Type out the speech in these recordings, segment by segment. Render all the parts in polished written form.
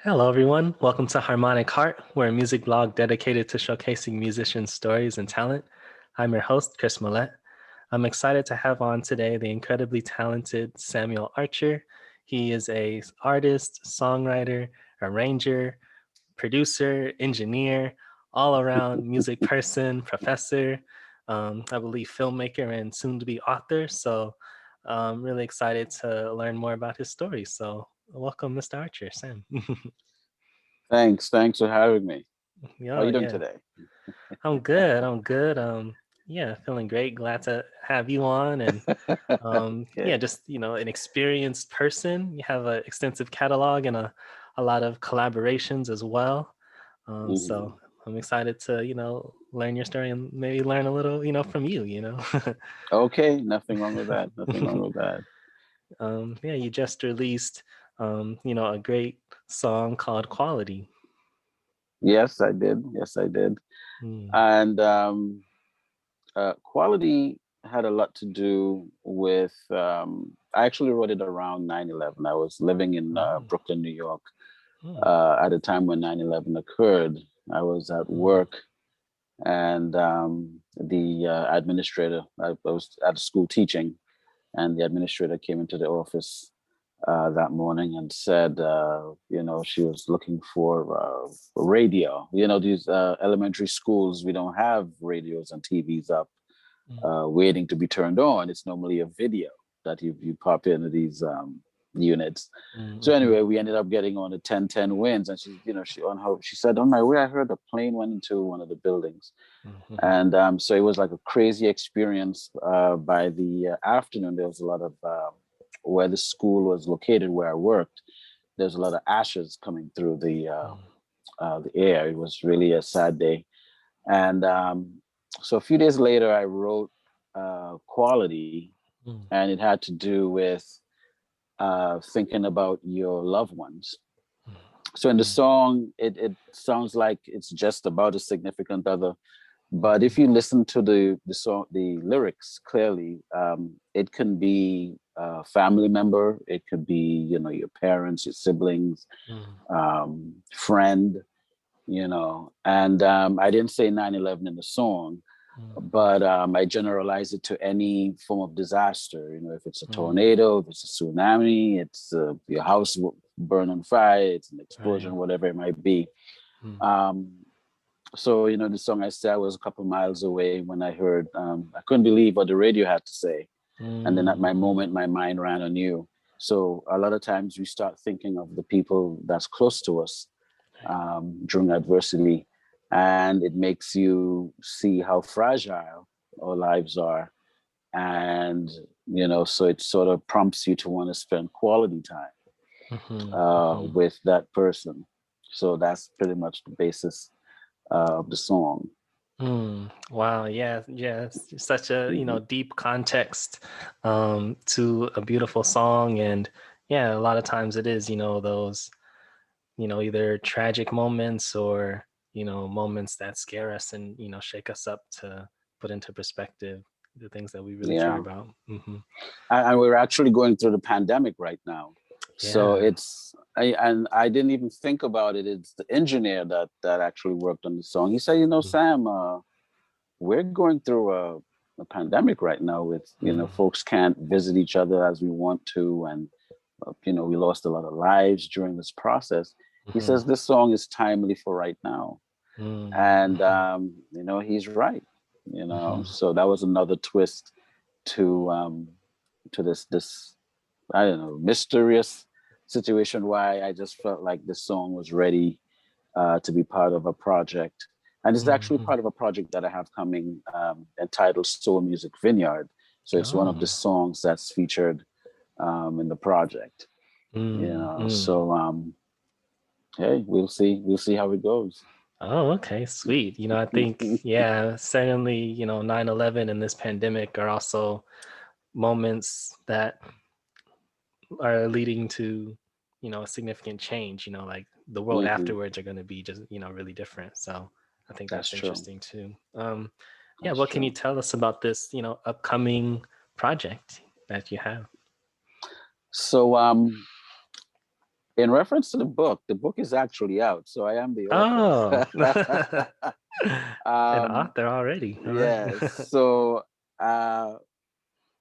Hello, everyone. Welcome to Harmonic Heart. We're a music blog dedicated to showcasing musicians' stories and talent. I'm your host, Chris Millette. I'm excited to have on today the incredibly talented Samuel Archer. He is a artist, songwriter, arranger, producer, engineer, all around music person, professor, I believe filmmaker, and soon to be author. So I'm really excited to learn more about his story. So welcome, Mr. Archer, Sam. Thanks for having me. How are Yeah, you doing yeah. today? I'm good. I'm good. Yeah, feeling great. Glad to have you on. And yeah, Okay. just an experienced person. You have an extensive catalog and a lot of collaborations as well. So Mhm. I'm excited to learn your story and maybe learn a little from you. Okay, nothing wrong with that. Nothing wrong with that. Yeah, you just released a great song called Quality. Yes, I did. Yes, I did. Mm, And quality had a lot to do with. I actually wrote it around 9/11. I was living in mm, Brooklyn, New York, mm, at the time when 9/11 occurred. I was at mm, work, and the administrator. I was at a school teaching, and the administrator came into the office that morning and said, she was looking for radio. These elementary schools, we don't have radios and TVs up mm, waiting to be turned on. It's normally a video that you pop into these units. mm, So mhm, anyway, we ended up getting on the 1010 winds, and she said, on my way, I heard a plane went into one of the buildings. mhm, And so it was like a crazy experience. By the afternoon, there was a lot of where the school was located, where I worked. There was a lot of ashes coming through the air. It was really a sad day. And so a few days later, I wrote Quality, mm, and it had to do with thinking about your loved ones. So in the mm, song, it sounds like it's just about a significant other. But mhm, if you listen to the song, the lyrics clearly, it can be a family member, it could be your parents, your siblings, mm, friend, And I didn't say 9/11 in the song, mm, but I generalize it to any form of disaster. If it's a mm, tornado, if it's a tsunami, it's your house burn on fire, it's an right. explosion, whatever it might be. Mm, Um, so the song I said, I was a couple miles away when I heard. I couldn't believe what the radio had to say, and then at mm, my mhm, moment, my mind ran anew. So a lot of times we start thinking of the people that's close to us right. during adversity, and it makes you see how fragile our lives are, and so it sort of prompts you to want to spend quality time Mhm, mhm. with that person. So that's pretty much the basis of the song. Wow, yeah, yeah, it's just such a, Mhm. deep context to a beautiful song. And yeah, a lot of times it is, those, either tragic moments or, moments that scare us and, shake us up to put into perspective the things that we really care Yeah, about. and we're actually going through the pandemic right now, so Yeah. and I didn't even think about it. It's the engineer that actually worked on the song. He said, Mm, Sam, we're going through a pandemic right now with mm, folks can't visit each other as we want to, and we lost a lot of lives during this process. He mhm, says this song is timely for right now, mm, and mhm, he's right. mhm, So that was another twist to this I don't know, mysterious situation, why I just felt like this song was ready to be part of a project. And it's actually mhm. part of a project that I have coming, entitled Soul Music Vineyard. So it's one of the Oh. songs that's featured in the project. Mm, mm. So hey, we'll see how it goes. Oh, okay, sweet. I think, yeah, certainly, 9/11 and this pandemic are also moments that are leading to, a significant change, like the world Hmm. afterwards are going to be just, really different. So I think That's that's true. interesting too. Yeah, That's what can you true. tell us about this, upcoming project that you have? So In reference to the book is actually out, so I am the author. Oh, an um, author already. All right. yes. So uh,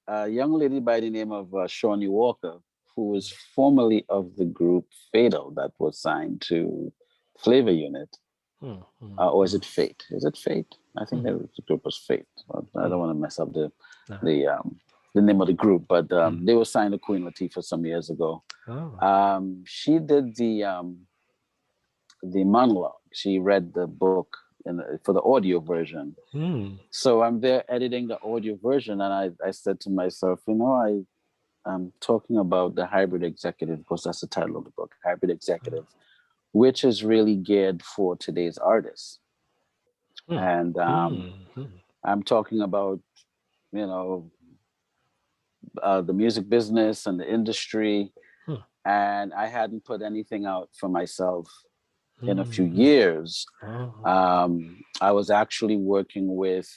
a young lady by the name of Shawnee Walker, who was formerly of the group Fatal that was signed to Flavor Unit. Hmm, hmm, Or is hmm, it Fate? Is it Fate? I think hmm, the group was Fate. I hmm. don't want to mess up All right. the um, the name of the group, but Hmm. they were signed to Queen Latifah some years ago. Oh. She did the monologue. She read the book for the audio version. Hmm. So I'm there editing the audio version, and I said to myself, I'm talking about the hybrid executive because that's the title of the book, hybrid executive, which is really geared for today's artists. Hmm. And Hmm. Hmm. I'm talking about, you know, the music business and the industry. Hmm. And I hadn't put anything out for myself in a few Hmm. Hmm. years. Oh. I was actually working with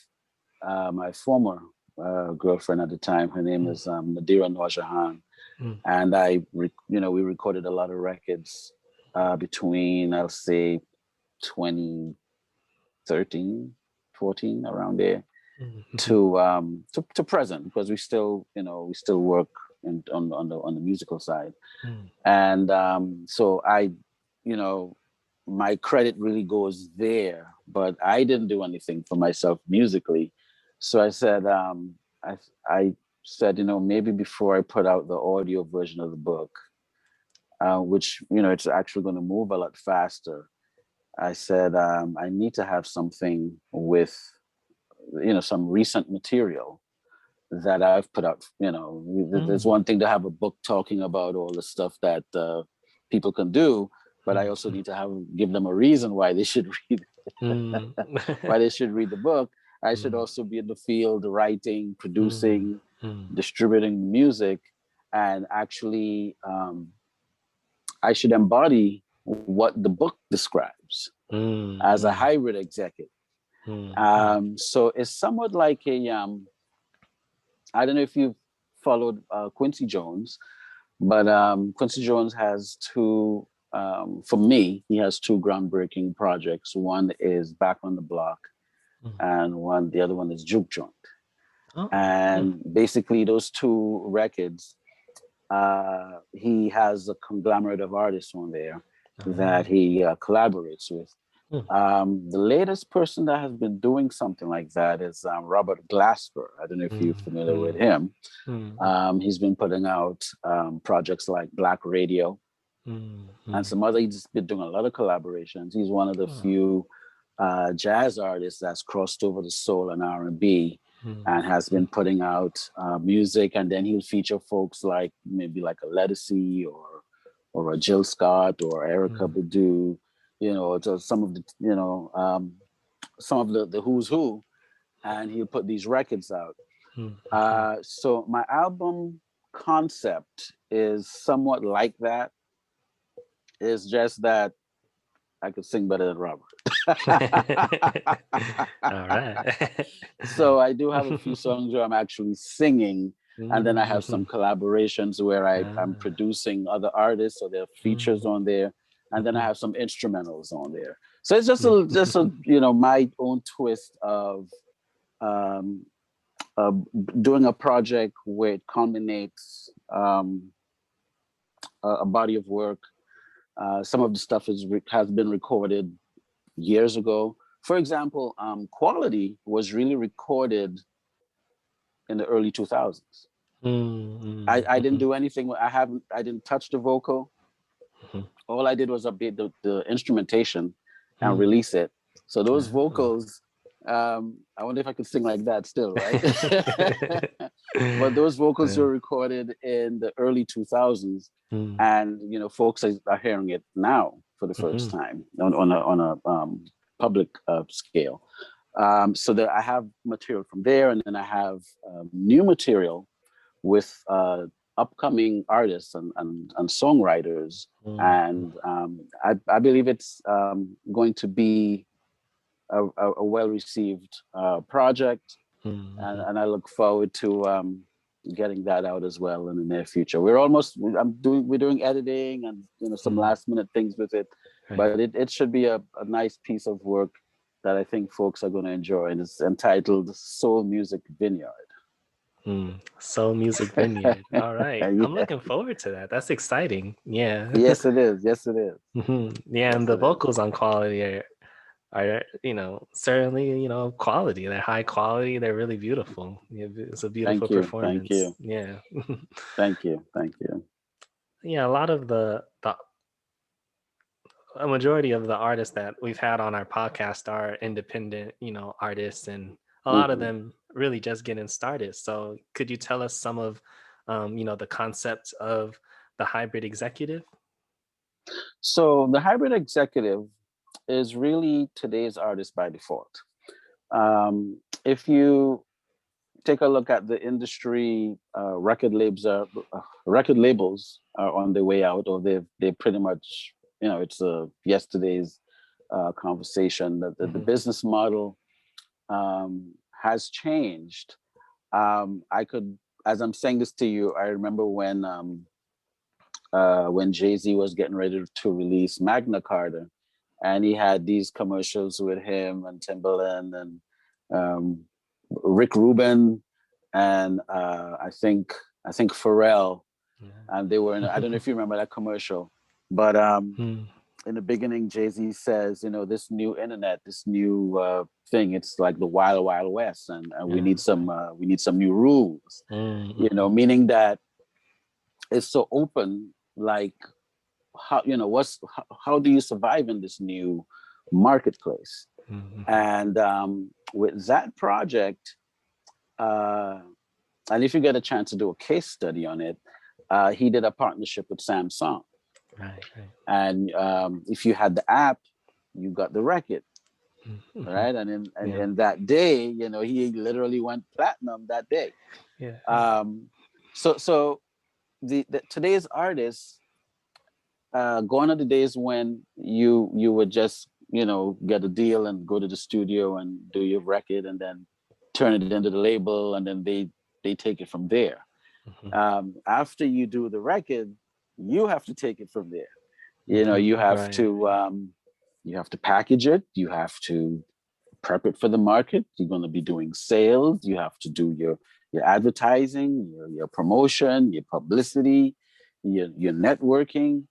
my former girlfriend at the time. Her name Hmm. is Nadira Noorjahan. Hmm. And we recorded a lot of records between, I'll say, 2013, 14, around there, Hmm. to present, because we still work on the musical side. Hmm. And so you know, my credit really goes there, but I didn't do anything for myself musically. So I said, maybe before I put out the audio version of the book, which, it's actually going to move a lot faster. I said, I need to have something with, some recent material that I've put out. There's Hmm. one thing to have a book talking about all the stuff that people can do, but I also Hmm. need to give them a reason why they should read Hmm. why they should read the book. I should Hmm. also be in the field writing, Hmm. producing, Hmm. distributing music, and actually I should embody what the book describes as a Hmm. hybrid executive. Hmm. So it's somewhat like I don't know if you've followed Quincy Jones, but Quincy Jones has for me, he has two groundbreaking projects. One is Back on the Block, Hmm. and the other one is Juke Joint. Oh. Hmm. And basically, those two records, he has a conglomerate of artists on there that Oh. he collaborates with. Hmm. The latest person that has been doing something like that is Robert Glasper. I don't know if you're Hmm. familiar with Hmm. him. Hmm. He's been putting out projects like Black Radio Hmm. and Hmm. some other. He's been doing a lot of collaborations. He's one of the Oh. few jazz artists that's crossed over to soul and R&B, Hmm. and has Hmm. been putting out music. And then he'll feature folks like maybe like a Lettucey or a Jill Scott or Erica Hmm. Badu. To some of the some of the who's who, and he'll put these records out. Hmm. So my album concept is somewhat like that. It's just that I could sing better than Robert. All right. So I do have a few songs where I'm actually singing, and then I have Mhm. some collaborations where I'm Ah. producing other artists, so there are features Mm. on there, and then I Mhm. have some instrumentals on there. So it's just Mm. my own twist of um, uh, doing a project where it culminates a body of work. Some of the stuff has been recorded years ago. For example, Quality was really recorded in the early 2000s. Mm, mm, I didn't mhm, do anything. I didn't touch the vocal. mhm, All I did was update the instrumentation and mm. release it. So those Oh. vocals, I wonder if I could sing like that still, right? But those vocals Yeah. were recorded in the early 2000s, Mm, and folks are hearing it now for the first mhm, time on a public scale. So that I have material from there, and then I have new material with upcoming artists and songwriters, mm, and I believe it's going to be a well received project, mm, mhm. and I look forward to getting that out as well in the near future. We're doing editing and some last minute things with it, Right. but it should be a nice piece of work that I think folks are going to enjoy, and it's entitled Soul Music Vineyard. Soul Music Vineyard. All right. I'm Yeah. looking forward to that. That's exciting. Yeah. Yes, it is. Yes, it is. Yeah, and Yes, the it is. vocals on Quality are certainly, quality. They're high quality. They're really beautiful. Yeah, it's a beautiful Thank you. Thank performance. you. Yeah. Thank you. Thank you. Yeah, a lot of the a majority of the artists that we've had on our podcast are independent, artists, and a lot of Mhm. them really just getting started. So could you tell us some of, the concept of the hybrid executive? So the hybrid executive is really today's artist by default. If you take a look at the industry, record labels are on their way out, or they pretty much, it's yesterday's conversation that the Hmm. business model has changed. I could, as I'm saying this to you, I remember when Jay-Z was getting ready to release Magna Carta, and he had these commercials with him and Timbaland and um, Rick Rubin and I think Pharrell, and they were in. I don't know if you remember that commercial, but Mm, in the beginning, Jay-Z says, this new internet, this new thing, it's like the wild, wild west, and we yeah. need some new rules, Mm-hmm. meaning that it's so open, like how do you survive in this new marketplace? Hmm. And with that project, uh, and if you get a chance to do a case study on it, he did a partnership with Samsung. Right, right. And if you had the app, you got the record, Hmm. right? And Yeah, in that day, he literally went platinum that day. yeah. Um, so the today's artists, gone are the days when you would just get a deal and go to the studio and do your record and then turn it into the label, and then they take it from there. Hmm. After you do the record, you have to take it from there. Hmm. You have Right. to package it, you have to prep it for the market, you're going to be doing sales, you have to do your advertising, your promotion, your publicity, your networking,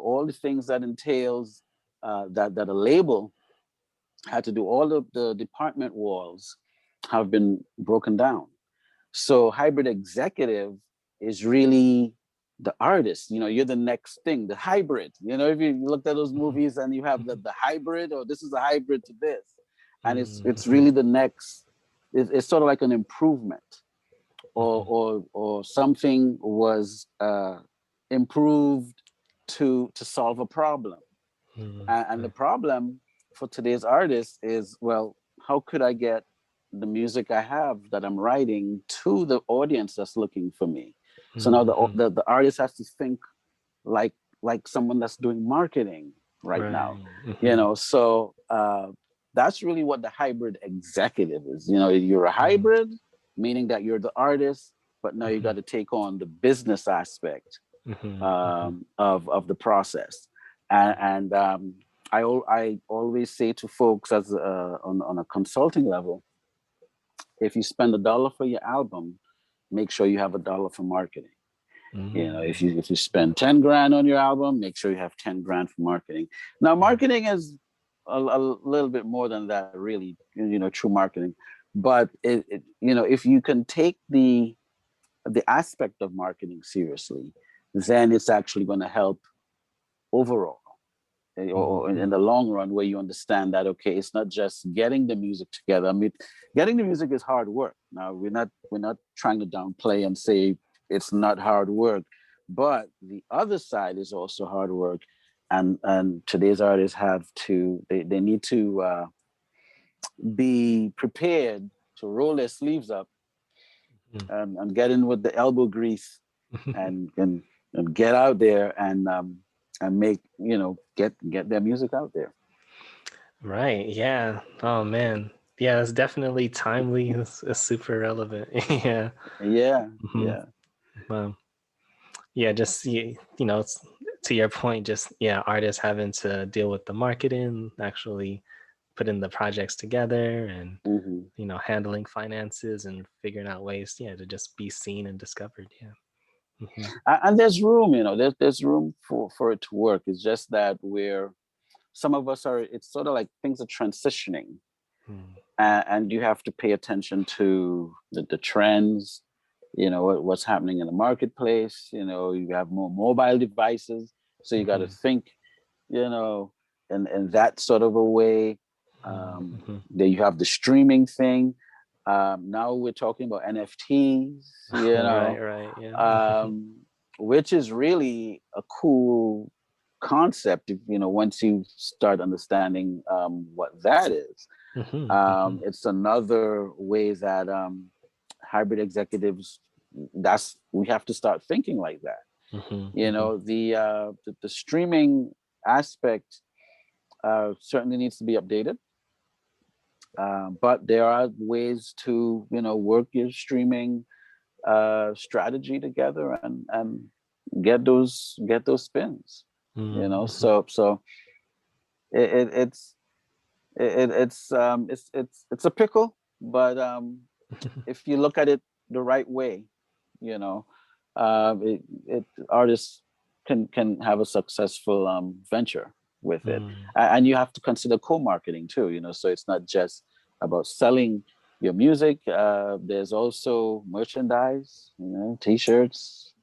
all the things that entails, that a label had to do. All of the department walls have been broken down. So hybrid executive is really the artist. You're the next thing, the hybrid. If you looked at those movies and you have the hybrid, or this is a hybrid to this, and it's Hmm. really the next. It's sort of like an improvement, or Hmm. or something was improved to solve a problem. And the Right. problem for today's artists is, well, how could I get the music I have that I'm writing to the audience that's looking for me? So now Hmm. the artist has to think like someone that's doing marketing right now. Right. Hmm. So that's really what the hybrid executive is. You're a hybrid, meaning that you're the artist, but now you got to take on the business aspect Hmm. Hmm. of the process. And I always say to folks, as on a consulting level, if you spend $1 for your album, make sure you have $1 for marketing. If you spend 10 grand on your album, make sure you have 10 grand for marketing. Now, marketing is a little bit more than that, really. True marketing, but if you can take the aspect of marketing seriously, then it's actually going to help overall, or in Hmm. the long run, where you understand that, okay, it's not just getting the music together. I mean, getting the music is hard work. Now, we're not trying to downplay and say it's not hard work, but the other side is also hard work. And today's artists they need to be prepared to roll their sleeves up, and get in with the elbow grease, and get out there, and make, get their music out there. Right. Yeah. Oh man. Yeah, it's definitely timely. It's super relevant. Yeah. Yeah, hmm yeah. Well, yeah, just it's, to your point, just artists having to deal with the marketing, actually putting the projects together, and Hmm. handling finances and figuring out ways, to just be seen and discovered. Yeah. And there's room, there's room for it to work. It's just that we're some of us are. It's sort of like things are transitioning, Mm-hmm. and you have to pay attention to the trends, what's happening in the marketplace. You have more mobile devices, so you got to think, you know in that sort of a way. Mm-hmm. Then you have the streaming thing. Now we're talking about NFTs, Right, right, yeah. um, which is really a cool concept, once you start understanding what that is. Mm-hmm. It's another way that hybrid executives, that's we have to start thinking like that. Mm-hmm. Mm-hmm. The streaming aspect certainly needs to be updated, but there are ways to work your streaming strategy together, and get those spins. Mm-hmm. So it, it, it's it's a pickle, but if you look at it the right way, you know, artists can have a successful venture with it. Mm-hmm. And you have to consider co-marketing too. So it's not just about selling your music. There's also merchandise, t-shirts,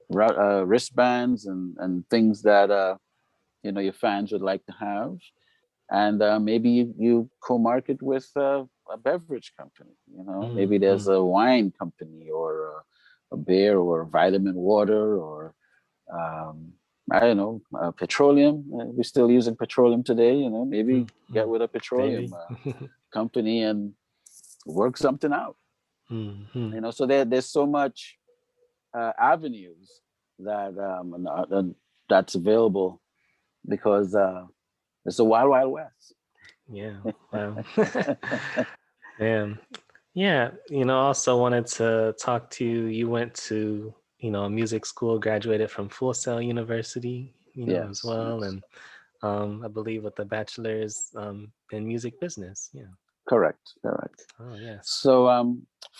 wristbands, and things that your fans would like to have. And maybe you co-market with a beverage company. Maybe there's Mm-hmm. a wine company, or a beer, or vitamin water, or um, I don't know, petroleum. We're still using petroleum today. Maybe Mm-hmm. get with a petroleum Maybe. company and work something out. Mm-hmm. So there's so much avenues that that's available, because it's a wild, wild west. Yeah. Wow. Man. Yeah. Also wanted to talk to you. You went to, a music school, graduated from Full Sail University, as Yes, well. yes. And I believe with a bachelor's in music business. Yeah. Correct, correct. Oh, yes. So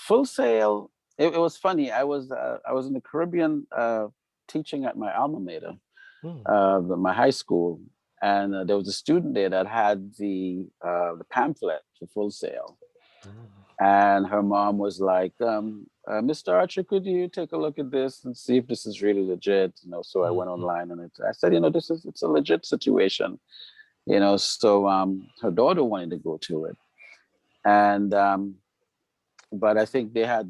Full Sail. It was funny. I was in the Caribbean, teaching at my alma mater, Mm. my high school, and there was a student there that had the pamphlet for Full Sail, Mm. and her mom was like, "Mr. Archer, could you take a look at this and see if this is really legit?" So I went Mhm. online, and I said, it's a legit situation. So her daughter wanted to go to it, and but I think they had,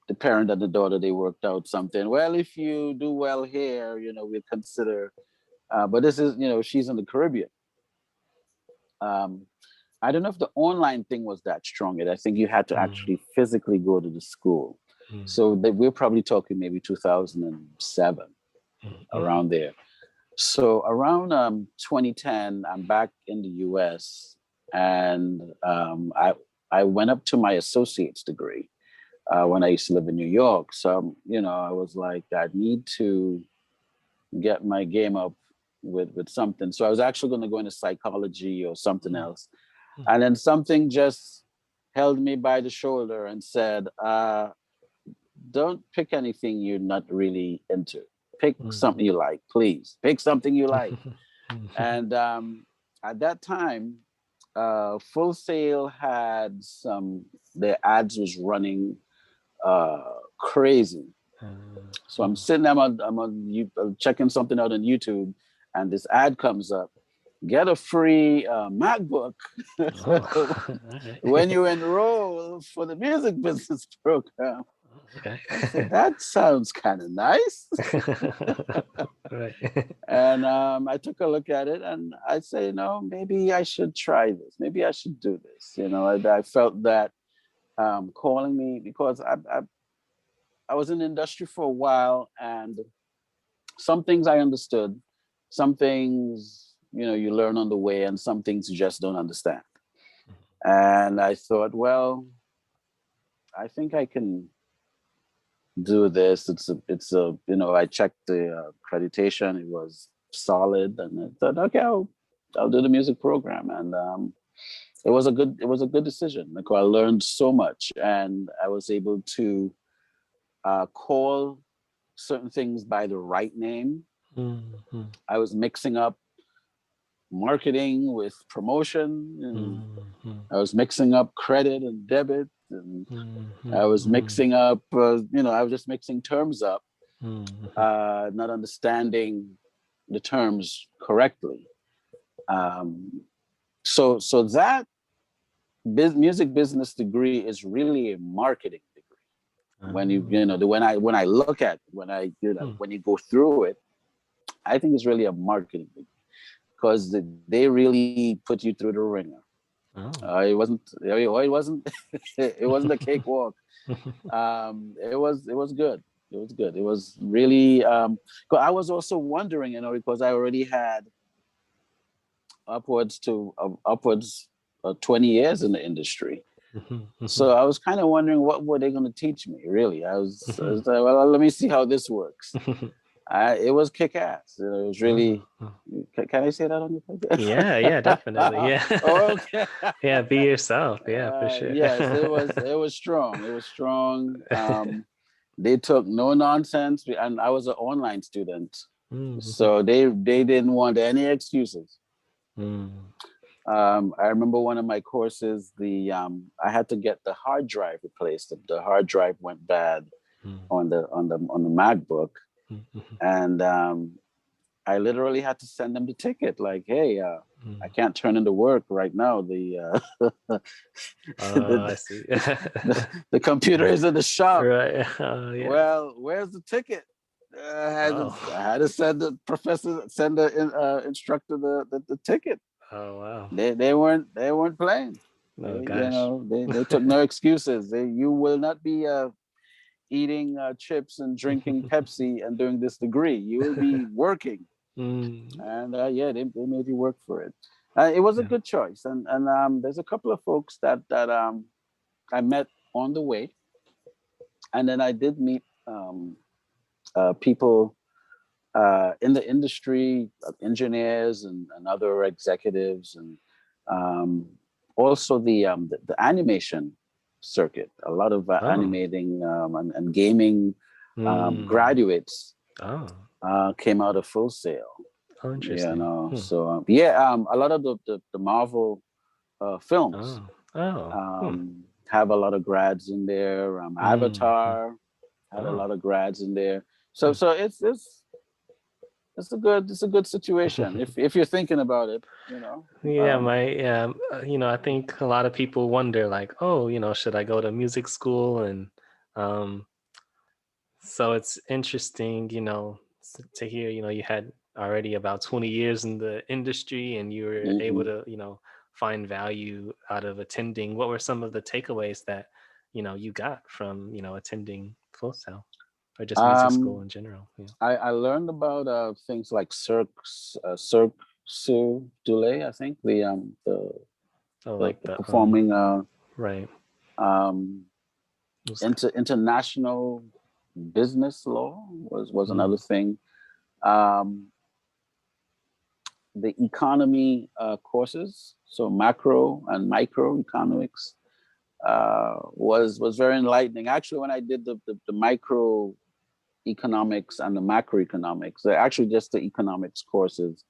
the parent and the daughter, they worked out something. Well, if you do well here, we'll consider. But this is, she's in the Caribbean. Um, I don't know if the online thing was that strong yet. I think you had to Mm. actually physically go to the school. Mm. So we're probably talking maybe 2007, Mm. Mhm. around there. So around 2010, I'm back in the US, and I went up to my associate's degree when I used to live in New York. So, I was like, I need to get my game up with something. So I was actually going to go into psychology or something Mm. else. Mm. And then something just held me by the shoulder and said, don't pick anything you're not really into. Pick Mm. something you like, please. Pick something you like. Mhm. And at that time, Full Sail had their ads was running uh, crazy. So I'm Mm. sitting there, I'm checking something out on YouTube, and this ad comes up. Get a free MacBook Oh, all when right. you enroll for the music business program. Okay. I said, that sounds kind of nice. Right. And I took a look at it, and I say, maybe I should try this. Maybe I should do this. I felt that calling me, because I was in the industry for a while, and some things I understood, some things, you learn on the way, and some things you just don't understand. And I thought, well, I think I can do this. It's a, I checked the accreditation. It was solid, and I thought, okay, I'll do the music program. And it was a good decision. Like, I learned so much, and I was able to call certain things by the right name. Mm-hmm. I was mixing up marketing with promotion, and Mm-hmm. I was mixing up credit and debit, and Mm-hmm. I was mixing up, I was just mixing terms up, Mm-hmm. not understanding the terms correctly. Um, so that music business degree is really a marketing degree. When when I look at, when you go through it, I think it's really a marketing degree, because they really put you through the ringer. Oh. It wasn't it wasn't a cakewalk. It was good. It was good. It was really. But I was also wondering, because I already had upwards 20 years in the industry. So I was kind of wondering, what were they going to teach me? Really, I was like, well, let me see how this works. It was kick ass. It was really. Can I say that on your podcast? Yeah, yeah, definitely. Yeah. Okay. Yeah, be yourself. Yeah, for sure. Yes, it was. It was strong. It was strong. They took no nonsense, and I was an online student, Mm-hmm. so they didn't want any excuses. Mm. I remember one of my courses, I had to get the hard drive replaced. The hard drive went bad on the MacBook, Mm-hmm. and I literally had to send them the ticket. Like, hey, I can't turn into work right now. Oh, The, I see. the computer is in the shop. Right. Oh, yeah. Well, where's the ticket? Oh. I had to send the professor, send the instructor the ticket. Oh, wow. They weren't playing. Oh, gosh. They took no excuses. You will not be eating chips and drinking Pepsi and doing this degree. You will be working. Mm. And yeah, they made you work for it. It was a Yeah. good choice. And there's a couple of folks that I met on the way, and then I did meet people in the industry, engineers and other executives, and um, also the animation circuit. A lot of Oh. animating and gaming Mm. graduates Oh. came out of Full Sail. Oh, interesting. So a lot of the Marvel films Oh. Oh. have a lot of grads in there. Mm. Avatar had a Oh. lot of grads in there. So it's a good situation if you're thinking about it. Yeah, I think a lot of people wonder like, oh, should I go to music school? And um, so it's interesting, to hear, you had already about 20 years in the industry and you were able Mhm. to, find value out of attending. What were some of the takeaways that, you got from, attending Full Sail or just music school Um, in general? Yeah. I learned about things like Cirque du Soleil, I think Oh, like the the performing right. um, It was, international business law was mm, another thing. Um, the economy courses, so macro and micro economics, was very enlightening. Actually, when I did the micro economics and the macroeconomics, they're actually just the economics courses,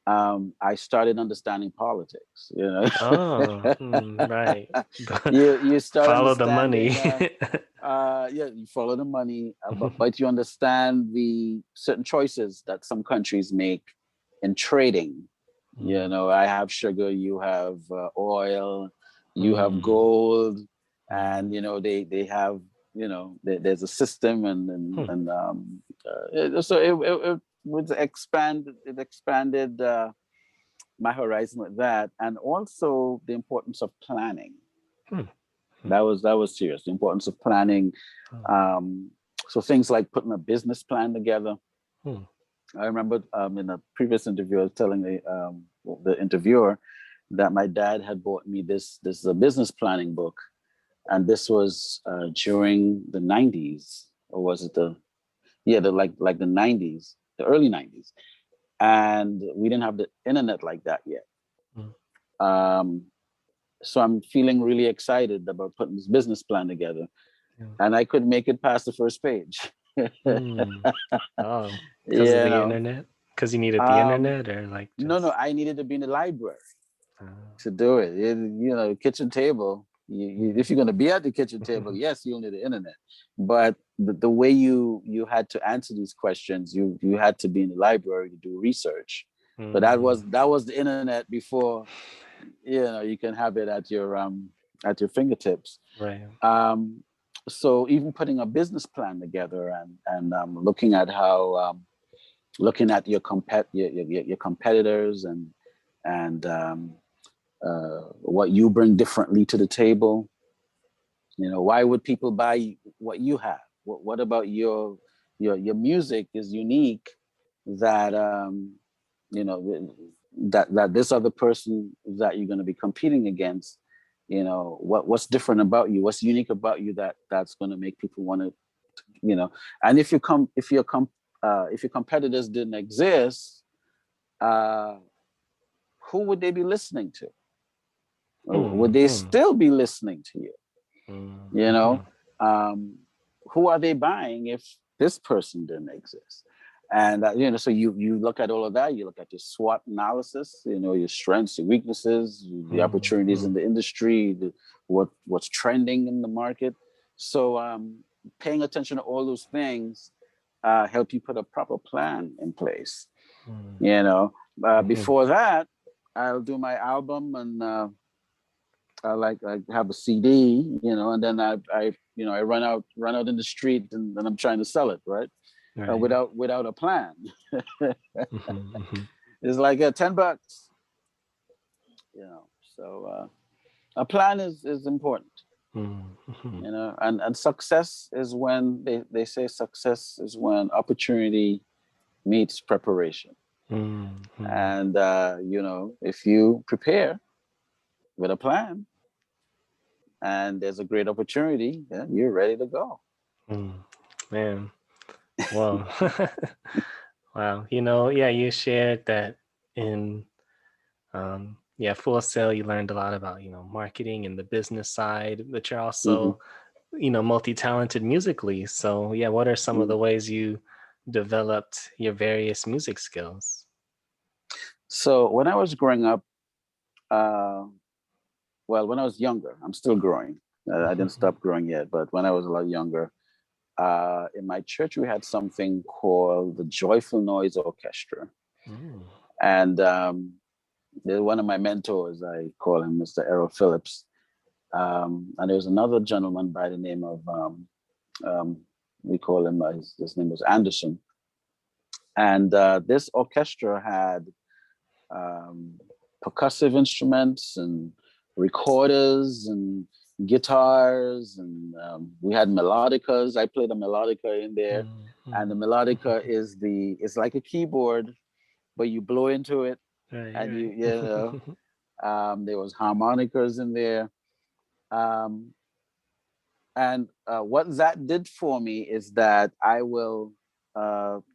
I started understanding politics. oh, right. You start Follow the understanding. money. Yeah, you follow the money, but you understand the certain choices that some countries make in trading. Mm, I have sugar, you have oil, you have mm, gold, mm, and they have there's a system, hmm, so it was expanded my horizon with that, and also the importance of planning. hmm, hmm. That was serious. The importance of planning. Oh, Um, so things like putting a business plan together. hmm, I remember in a previous interview, I was telling the interviewer that my dad had bought me this is a business planning book, and this was during the 90s, or was it the like the 90s, the early 90s, and we didn't have the internet like that yet. Mm. Um, so I'm feeling really excited about putting this business plan together, Yeah. and I couldn't make it past the first page. Mm. Oh, because of You the know, internet? Because you needed the um, internet, or like no, just I needed to be in the library uh, to do it. You know, kitchen table. If you're going to be at the kitchen table, mm. yes, you'll need the internet. But the way you had to answer these questions, you had to be in the library to do research. So Mm. that was the internet before, you know, you can have it at your fingertips. Right. Um, so even putting a business plan together and looking at how looking at your competitors and what you bring differently to the table. You know, why would people buy what you have? What about your music is unique that you know that this other person that you're going to be competing against, you know, what's different about you? What's unique about you that's going to make people want to, you know? And if your competitors didn't exist, uh, who would they be listening to? Would they Mm-hmm. still be listening to you? You Mm-hmm. know, um, who are they buying if this person didn't exist? And you know, so you look at all of that. You look at your SWOT analysis. You know, your strengths, your weaknesses, the opportunities Mm-hmm. in the industry, what's trending in the market. So paying attention to all those things help you put a proper plan in place. You know, Mm-hmm. before that, I'll do my album and I have a CD, you know, and then I you know I run out in the street and I'm trying to sell it, right? Right. Without a plan. Mm-hmm. Mm-hmm. It's like $10, you know. So a plan is important, Mm-hmm. you know, and success is when they say success is when opportunity meets preparation. Mm-hmm. And you know, if you prepare with a plan and there's a great opportunity, then you're ready to go. Mm. Man, well, wow. You know, yeah, you shared that in yeah, Full Sail, you learned a lot about, marketing and the business side, but you're Hmm. also, multi-talented musically. So yeah, what are some of the ways you developed your various music skills? So when I was growing up, uh, well, when I was younger, I'm still growing. I didn't stop growing yet, but when I was a lot younger, in my church we had something called the Joyful Noise Orchestra, Mm. and one of my mentors, I call him Mr. Errol Phillips, and there was another gentleman by the name of um, we call him his name was Anderson, and this orchestra had um, percussive instruments and recorders and guitars, and we had melodicas. I played a melodica in there, and the Mm. melodica is like a keyboard, but you blow into it, Right, and right. you know there was harmonicas in there, um, and what that did for me is that I will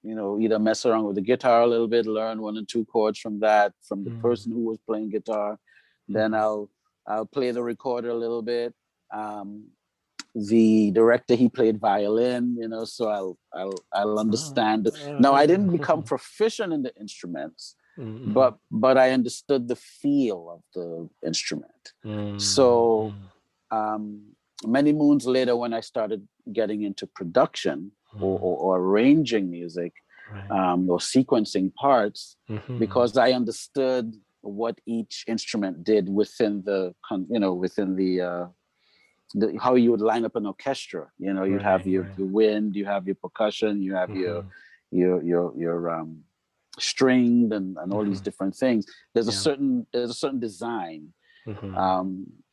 you know, either mess around with the guitar a little bit, learn one or two chords from that, from the Mm. person who was playing guitar. Then Mhm. I'll play the recorder a little bit. The director, he played violin, you know, so I'll Oh, understand. Now I uh, didn't become proficient in the instruments, mhm. but I understood the feel of the instrument. Mm, So mm, um, many moons later, when I started getting into production mm. or arranging music Right. or sequencing parts, Mhm. because I understood what each instrument did within you know, within how you would line up an orchestra. You know, you'd have Right, right. your wind, you have your percussion, you have Mhm. your stringed and all these Mhm. different things. Yeah. There's a certain design Mhm. um,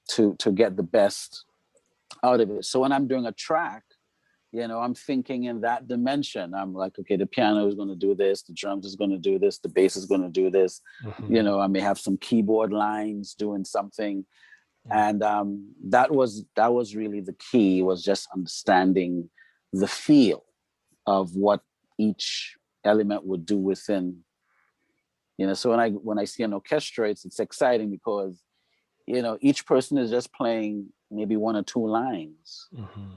to get the best out of it. So when I'm doing a track, I'm thinking in that dimension. I'm like, okay, the piano is going to do this, the drums is going to do this, the bass is going to do this. I may have some keyboard lines doing something. And that was really the key, was just understanding the feel of what each element would do within. So when I see an orchestra, it's exciting because each person is just playing maybe one or two lines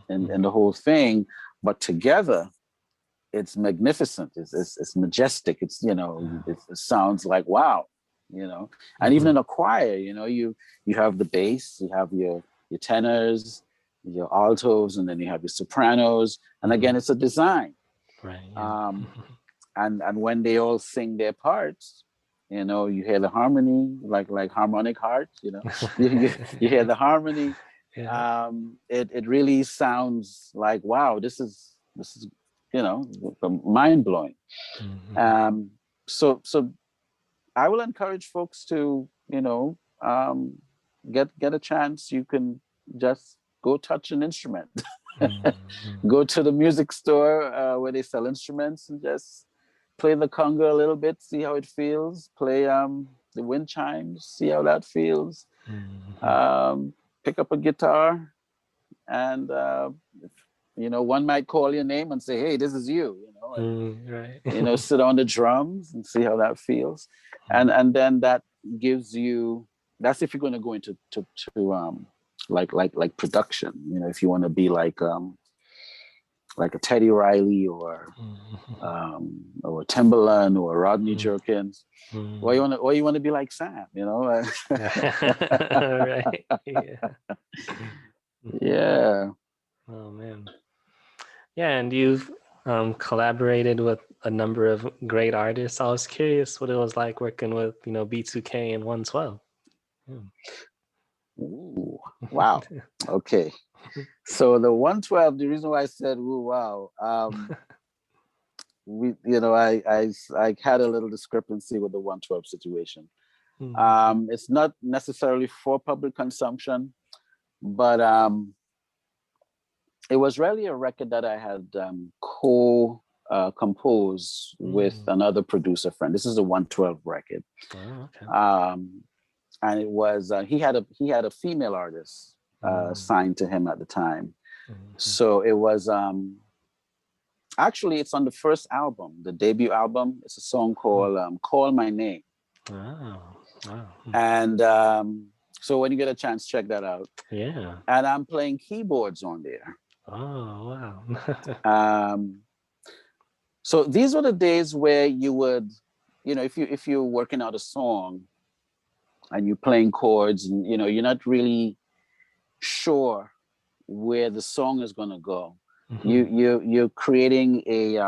and the whole thing, but together it's magnificent. It's majestic. It sounds like wow, and even in a choir, you have the bass, you have your tenors, your altos, and then you have your sopranos. And again, it's a design. Right. Yeah. And when they all sing their parts, you hear the harmony, like Harmonic Heart, you hear the harmony. Yeah. It really sounds like, wow, this is mind blowing. So I will encourage folks to, get a chance. You can just go touch an instrument, go to the music store where they sell instruments and just play the conga a little bit, see how it feels. Play the wind chimes, see how that feels. Pick up a guitar, and one might call your name and say, "Hey, this is you." Right. Sit on the drums and see how that feels, and then that gives you. That's if you're going to go into like production. If you want to be like a Teddy Riley or a Timbaland or a Rodney Jerkins, or you want to be like Sam, Right. Yeah. Yeah. Oh man. Yeah, and you've collaborated with a number of great artists. I was curious what it was like working with B2K and 112. Ooh, wow. Okay. So the 112, the reason why I said ooh, wow, I had a little discrepancy with the 112 situation. It's not necessarily for public consumption, but it was really a record that I had composed with another producer friend. This is a 112 record. Oh, okay. And it was he had a female artist signed to him at the time. So it was actually, it's on the first album, the debut album. It's a song called "Call My Name." Oh, wow. And so when you get a chance, check that out. Yeah. And I'm playing keyboards on there. Oh, wow. So these were the days where you would, if you're working out a song and you're playing chords and, you're not really sure where the song is going to go. You're creating a,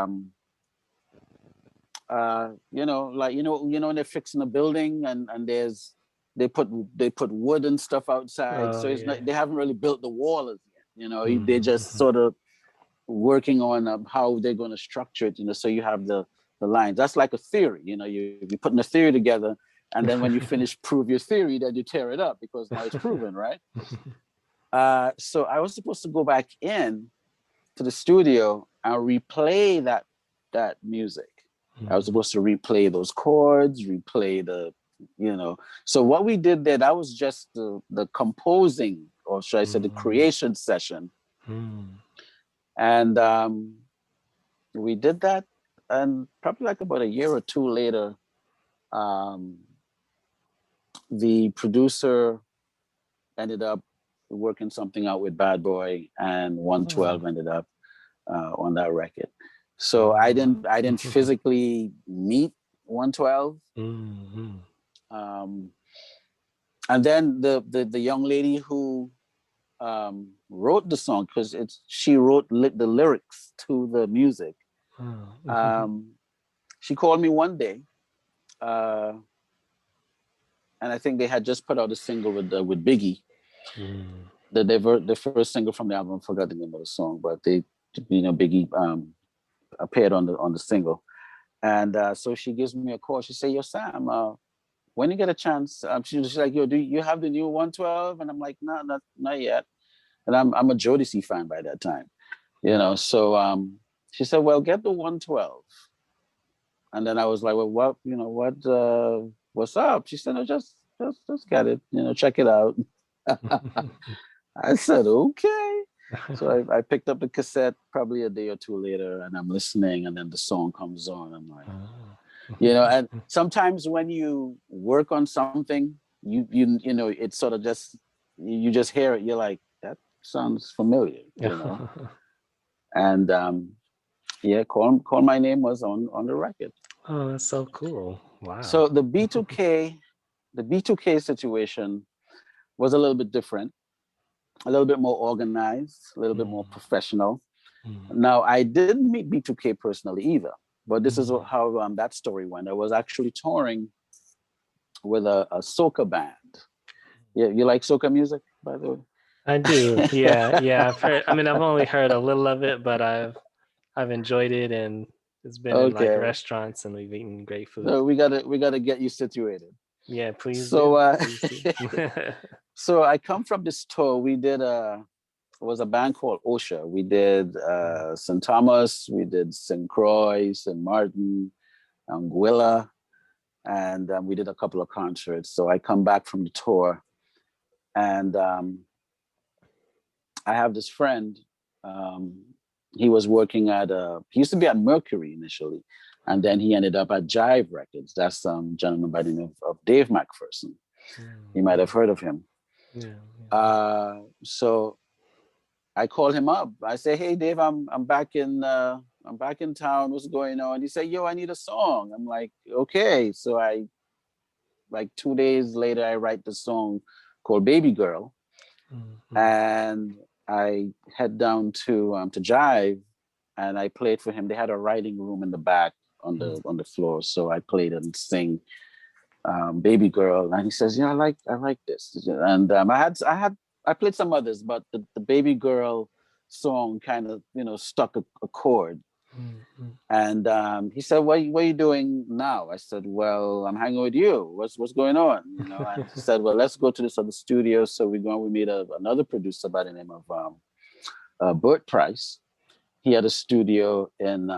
when they're fixing a building and they put wood and stuff outside. So it's not, they haven't really built the wall as yet, they just sort of working on how they're going to structure it, so you have the lines. That's like a theory, you're putting a theory together, and then when you finish prove your theory, then you tear it up because now it's proven, right? So I was supposed to go back in to the studio and replay that music. I was supposed to replay those chords, replay the, so what we did there, that was just the composing, or should I say the creation session. And we did that, and probably like about a year or two later, the producer ended up working something out with Bad Boy, and 112 ended up on that record. So I didn't physically meet 112. And then the young lady who wrote the song, because she wrote the lyrics to the music. She called me one day, and I think they had just put out a single with Biggie. The first single from the album, I forgot the name of the song, but Biggie appeared on the single. And so she gives me a call. She said, "Yo, Sam, when you get a chance," she's like, "Yo, do you have the new 112?" And I'm like, "No, not yet." And I'm a Jodeci fan by that time. So she said, well, get the 112. And then I was like, well, what's up? She said, no, just get it, check it out. I said, okay. So I picked up the cassette probably a day or two later, and I'm listening, and then the song comes on. I'm like, and sometimes when you work on something, it's sort of just, you just hear it, you're like, that sounds familiar, and yeah, call my name was on the record. Oh, that's so cool. Wow. So the B2K situation was a little bit different, a little bit more organized, a little bit more professional. Now, I didn't meet B2K personally either, but this is how that story went. I was actually touring with a soca band. Yeah, you like soca music, by the way? I do. Yeah. I've heard. I mean, I've only heard a little of it, but I've enjoyed it, and it's been in like Okay. restaurants, and we've eaten great food. So we gotta get you situated. Yeah, please So do. Please do. so I come from this tour. We did it was a band called OSHA. We did St. Thomas, we did St. Croix, St. Martin, Anguilla, and we did a couple of concerts. So I come back from the tour, and I have this friend. He was working he used to be at Mercury initially, and then he ended up at Jive Records. That's gentleman by the name of Dave McPherson. You might have heard of him. Yeah. So I called him up. I say, hey Dave, I'm back in town. What's going on? He said, yo, I need a song. I'm like, okay. So I, like 2 days later, I write the song called Baby Girl. And I head down to Jive, and I played for him. They had a writing room in the back on the floor. So I played and sing Baby Girl. And he says, yeah, I like this. And I played some others, but the Baby Girl song kind of, stuck a chord. And he said, what are you doing now? I said, well, I'm hanging with you. What's going on? And he said, well, let's go to this other studio. So we meet another producer by the name of Bert Price. He had a studio in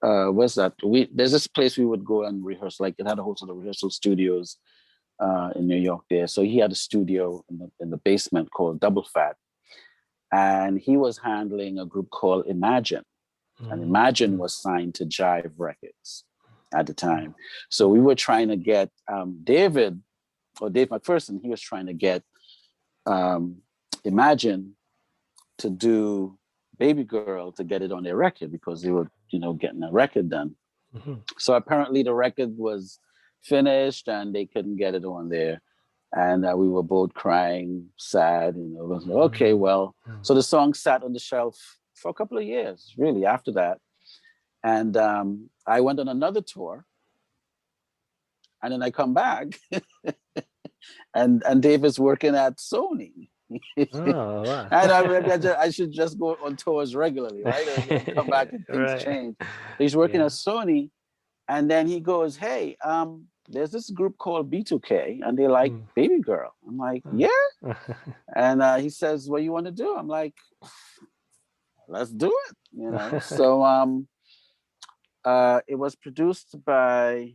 where's that? There's this place we would go and rehearse. Like it had a whole sort of rehearsal studios in New York there. So he had a studio in the basement called Double Fat, and he was handling a group called Imagine, and Imagine was signed to Jive Records at the time. So we were trying to get Dave McPherson. He was trying to get Imagine to do Baby Girl to get it on their record because they were, getting a record done. So apparently the record was finished and they couldn't get it on there. And we were both crying, sad, was like, okay, well, so the song sat on the shelf for a couple of years, really, after that. And I went on another tour, and then I come back and Dave is working at Sony. Oh, wow. And I should just go on tours regularly, right? And come back and things change. He's working at Sony, and then he goes, hey, there's this group called B2K, and they like Baby Girl. I'm like, yeah. And he says, what you want to do? I'm like, let's do it. So it was produced by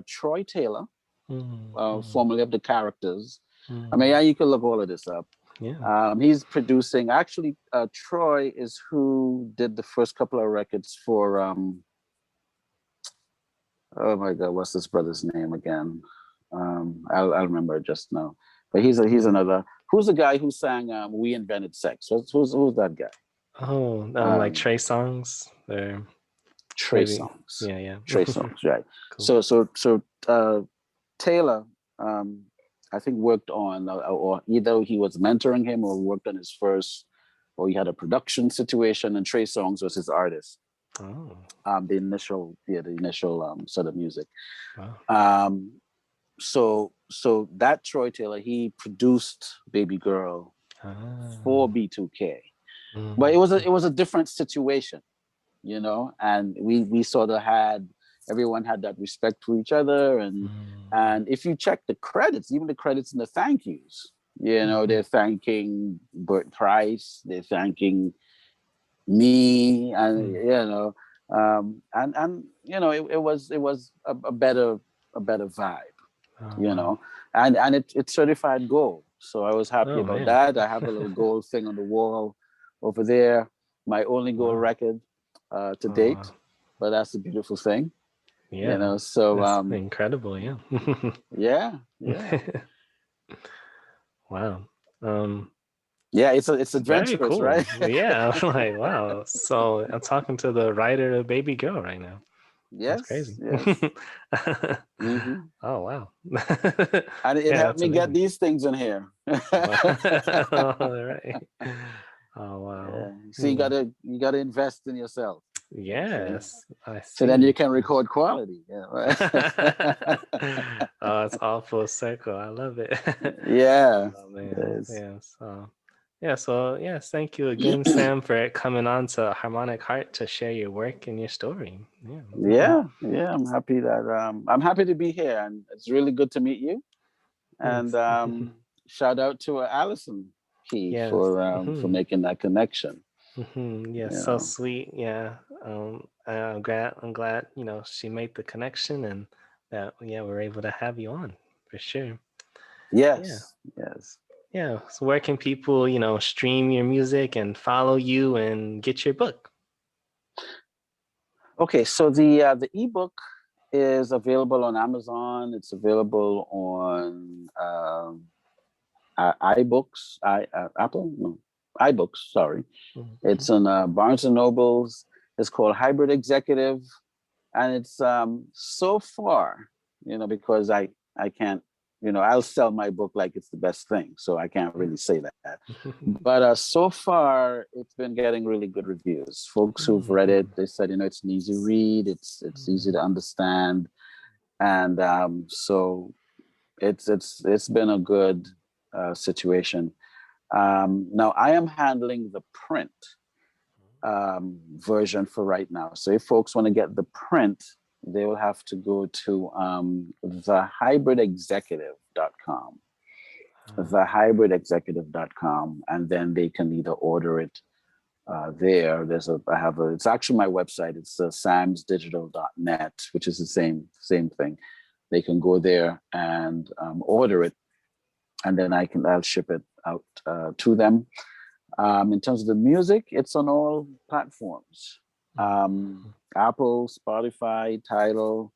Troy Taylor, formerly of The Characters. I mean, yeah, you can look all of this up. Yeah. He's producing. Actually, Troy is who did the first couple of records for. Oh my God, what's this brother's name again? I'll remember it just now. But he's another. Who's the guy who sang "We Invented Sex"? Who's that guy? Oh, like Trey Songz. Trey Songz. Yeah. Trey Songz, right? Cool. So Taylor, I think worked on, or either he was mentoring him or worked on his first, or he had a production situation, and Trey Songz was his artist. Oh. The initial sort of music. Wow. So that Troy Taylor, he produced Baby Girl for B2K, but it was a different situation, and we sort of everyone had that respect for each other, and if you check the credits, even the credits and the thank yous, You know, they're thanking Bert Price, they're thanking me, and and it was a better vibe, Oh, you wow. know, and it's certified gold. So I was happy Oh, about man. that. I have a little gold thing on the wall over there, my only gold Wow. record to Oh, date, wow. but that's a beautiful thing, Yeah. So That's incredible. Yeah. yeah. Wow. Um, Yeah, it's Very adventurous, cool. right? Yeah. I'm like, wow. So I'm talking to the writer of Baby Girl right now. That's Yes, crazy. yes. Hmm. Oh, wow. And it Yeah, helped that's me get amazing. these things in here. Wow. All right. Oh, wow. Yeah. So Hmm. you gotta invest in yourself. See? Yes, I So then you see. can Yes. record quality. Yeah, right. Oh, it's all full circle. I love it. Yeah. Oh man, Yes. yeah. So yes, thank you again, Sam, for coming on to Harmonic Heart to share your work and your story. Yeah. Yeah, yeah. I'm happy to be here, and it's really good to meet you. And Thanks. shout out to Allison Key Yes. for making that connection. Yes, You so know. sweet. Yeah. I'm glad, she made the connection and that we're able to have you on for sure. Yeah. Yes. Yes. Yeah. So where can people, stream your music and follow you and get your book? Okay. So the ebook is available on Amazon. It's available on iBooks, Apple, no, iBooks. Sorry, Mhm. it's on Barnes and Nobles. It's called Hybrid Executive, and it's so far, because I can't, I'll sell my book like it's the best thing, so I can't Yeah. really say that. But so far, it's been getting really good reviews. Folks who've read it, Mhm. they said, it's an easy read. It's easy to Mhm. understand, and so it's been a good situation. Now I am handling the print version for right now. So if folks want to get the print, they will have to go to thehybridexecutive.com, thehybridexecutive.com, and then they can either order it there. It's actually my website. It's samsdigital.net, which is the same thing. They can go there and order it, and then I'll ship it out to them. In terms of the music, it's on all platforms: Apple, Spotify, Tidal,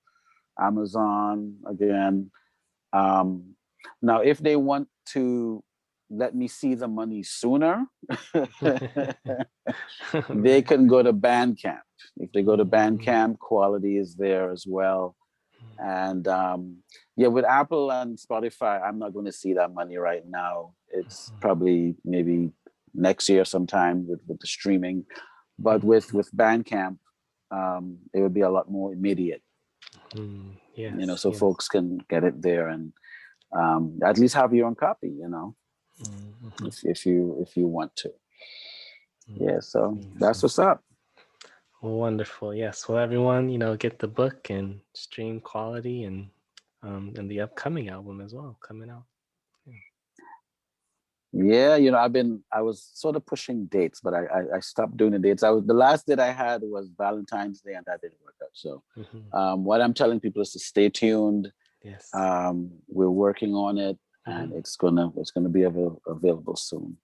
Amazon. Again, um, now if they want to let me see the money sooner, they Right. can go to Bandcamp. If they go to Mhm. Bandcamp, quality is there as well. And with Apple and Spotify, I'm not going to see that money right now. It's probably maybe next year sometime with the streaming. But with Bandcamp, it would be a lot more immediate. Yes, So yes. folks can get it there and at least have your own copy. Mhm. If you want to. Yeah. So See, that's what's up. wonderful. Yes. Well, everyone, get the book and stream quality and the upcoming album as well coming out. Yeah. Yeah, I was sort of pushing dates, but I stopped doing the dates. The last date I had was Valentine's Day, and that didn't work out. So, Mhm. what I'm telling people is to stay tuned. Yes. We're working on it, and Mhm. it's gonna be available soon.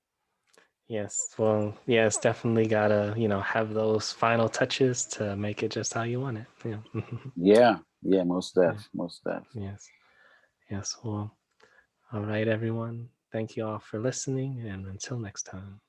Yes. Well, yes, definitely gotta, have those final touches to make it just how you want it. Yeah. Yeah, yeah, Yeah. most def. Yes. Yes. Well, all right, everyone. Thank you all for listening, and until next time.